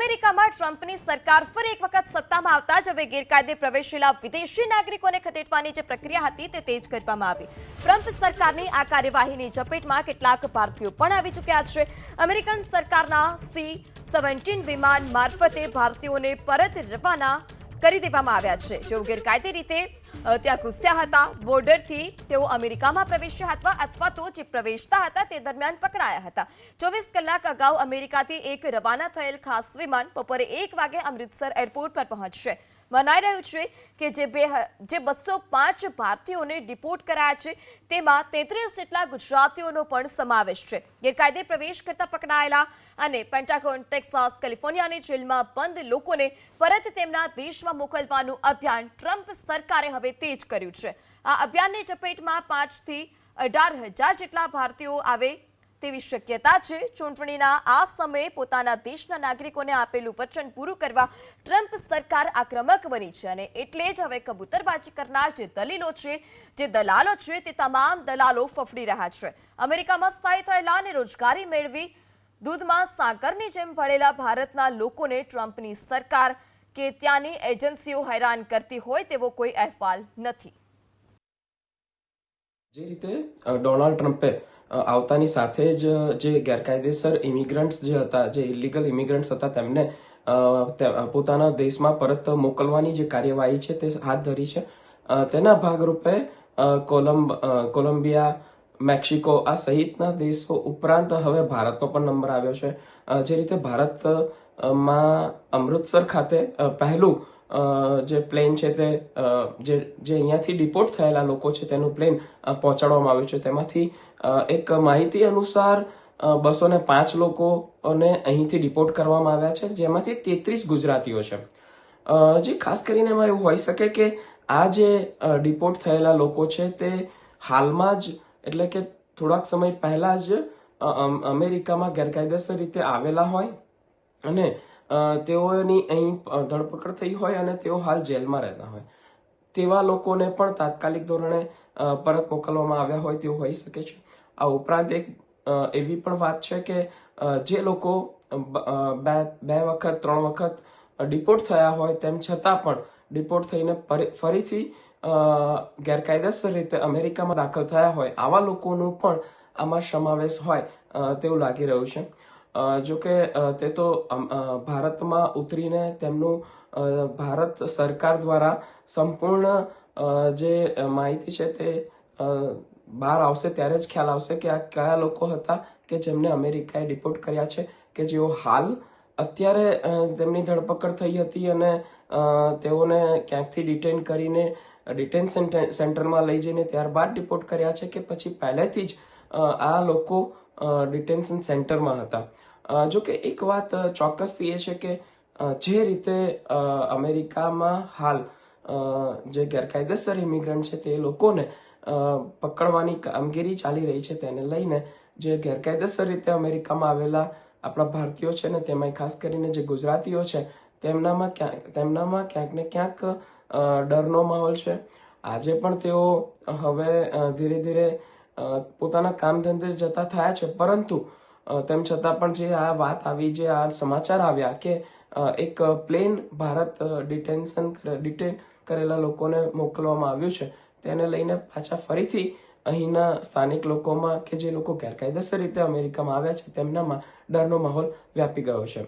અમેરિકામાં ટ્રમ્પની સરકાર ફરી એક વખત સત્તામાં આવતા જ હવે ગેરકાયદે પ્રવેશેલા વિદેશી નાગરિકોને ખદેડવાની જે પ્રક્રિયા હતી તે તેજ કરવામાં આવી. ટ્રમ્પ સરકારની આ કાર્યવાહીની ઝપેટમાં કેટલાક ભારતીયો પણ આવી ચૂક્યા છે. અમેરિકન સરકારના C-17 વિમાન મારફતે ભારતીયોને પરત રવાના કરી દેવામાં આવ્યા છે. જેઓ ગેરકાયદે રીતે ત્યાં ઘૂસ્યા હતા, બોર્ડરથી તેઓ અમેરિકામાં પ્રવેશ્યા હતા અથવા તો જે પ્રવેશતા હતા તે દરમિયાન પકડાયા હતા. 24 કલાક અગાઉ અમેરિકાથી એક રવાના થયેલ ખાસ વિમાન બપોરે 1 વાગે અમૃતસર એરપોર્ટ પર પહોંચશે. મનાઈ રહ્યું છે કે જે 205 ભારતીયોને ડિપોર્ટ કરાયા છે તેમાં 33 જેટલા ગુજરાતીઓનો પણ સમાવેશ છે. ગેરકાયદે પ્રવેશ કરતા પકડાયેલા અને પેન્ટાગોન, ટેક્સાસ, કેલિફોર્નિયાની જેલમાં બંધ લોકોને પરત તેમના દેશમાં મોકલવાનું અભિયાન ટ્રમ્પ સરકારે હવે તેજ કર્યું છે. આ અભિયાનની ઝપેટમાં 5 થી 18,000 જેટલા ભારતીયો આવે તેવી શક્યતા છે. ચૂંટણીના આ સમયે પોતાના દેશના નાગરિકોને આપેલું વચન પૂરું કરવા ટ્રમ્પ સરકાર આક્રમક બની છે અને એટલે જ હવે કબૂતરબાજી કરનાર જે દલાલો છે તે તમામ દલાલો ફફડી રહ્યા છે. અમેરિકામાં સ્થાયી થયેલા અને રોજગારી મેળવી દૂધમાં સાકરની જેમ ભળેલા ભારતના લોકોને ટ્રમ્પની સરકાર કે ત્યાંની એજન્સીઓ હેરાન કરતી હોય તેવો કોઈ અહેવાલ નથી. જે રીતે ડોનાલ્ડ ટ્રમ્પે આવતાની સાથે જ જે ગેરકાયદેસર ઇમિગ્રન્ટ્સ જે હતા, જે ઇલીગલ ઇમિગ્રન્ટ્સ હતા, તેમને પોતાના દેશમાં પરત મોકલવાની જે કાર્યવાહી છે તે હાથ ધરી છે. તેના ભાગરૂપે કોલંબિયા, મેક્સિકો આ સહિતના દેશો ઉપરાંત હવે ભારતનો પણ નંબર આવ્યો છે. જે રીતે ભારતમાં અમૃતસર ખાતે પહેલું જે પ્લેન છે તે જે અહીંયાથી ડિપોર્ટ થયેલા લોકો છે તેનું પ્લેન પહોંચાડવામાં આવ્યું છે. તેમાંથી એક માહિતી અનુસાર 205 લોકોને અહીંથી ડિપોર્ટ કરવામાં આવ્યા છે, જેમાંથી 33 ગુજરાતીઓ છે. જે ખાસ કરીને એમાં એવું હોઈ શકે કે આ જે ડિપોર્ટ થયેલા લોકો છે તે હાલમાં જ એટલે કે થોડાક સમય પહેલા જ અમેરિકામાં ગેરકાયદેસર રીતે આવેલા હોય અને તેઓની અહીં ધરપકડ થઈ હોય અને તેઓ હાલ જેલમાં રહેતા હોય તેવા લોકોને પણ તાત્કાલિક ધોરણે પરત મોકલવામાં આવ્યા હોય તેવું હોઈ શકે છે. આ ઉપરાંત એક એવી પણ વાત છે કે જે લોકો 2 વખત 3 વખત ડિપોર્ટ થયા હોય તેમ છતાં પણ ડિપોર્ટ થઈને ફરીથી ગેરકાયદેસર રીતે અમેરિકામાં દાખલ થયા હોય આવા લોકોનું પણ આમાં સમાવેશ હોય તેવું લાગી રહ્યું છે. જોકે તે તો ભારતમાં ઉતરીને તેમનું ભારત સરકાર દ્વારા સંપૂર્ણ જે માહિતી છે તે બહાર આવશે ત્યારે જ ખ્યાલ આવશે કે આ કયા લોકો હતા કે જેમને અમેરિકાએ ડિપોર્ટ કર્યા છે, કે જેઓ હાલ અત્યારે તેમની ધરપકડ થઈ હતી અને તેઓને ક્યાંકથી ડિટેન કરીને ડિટેન્શન સેન્ટરમાં લઈ જઈને ત્યારબાદ ડિપોર્ટ કર્યા છે કે પછી પહેલેથી જ આ લોકો ડિટેન્શન સેન્ટરમાં હતા. જોકે એક વાત ચોક્કસથી એ છે કે જે રીતે અમેરિકામાં હાલ જે ગેરકાયદેસર ઇમિગ્રન્ટ છે તે લોકોને પકડવાની કામગીરી ચાલી રહી છે, તેને લઈને જે ગેરકાયદેસર રીતે અમેરિકામાં આવેલા આપણા ભારતીયો છે ને તેમાં ખાસ કરીને જે ગુજરાતીઓ છે તેમનામાં ક્યાંક ને ક્યાંક ડરનો માહોલ છે. આજે પણ તેઓ હવે ધીરે ધીરે પોતાના કામ ધંધે જતા થયા છે, પરંતુ તેમ છતાં પણ જે આ વાત આવી, જે આ સમાચાર આવ્યા કે એક પ્લેન ભારત ડિટેન કરેલા લોકોને મોકલવામાં આવ્યું છે, તેને લઈને પાછા ફરીથી અહીંના સ્થાનિક લોકોમાં કે જે લોકો ગેરકાયદેસર રીતે અમેરિકામાં આવ્યા છે તેમનામાં ડરનો માહોલ વ્યાપી ગયો છે.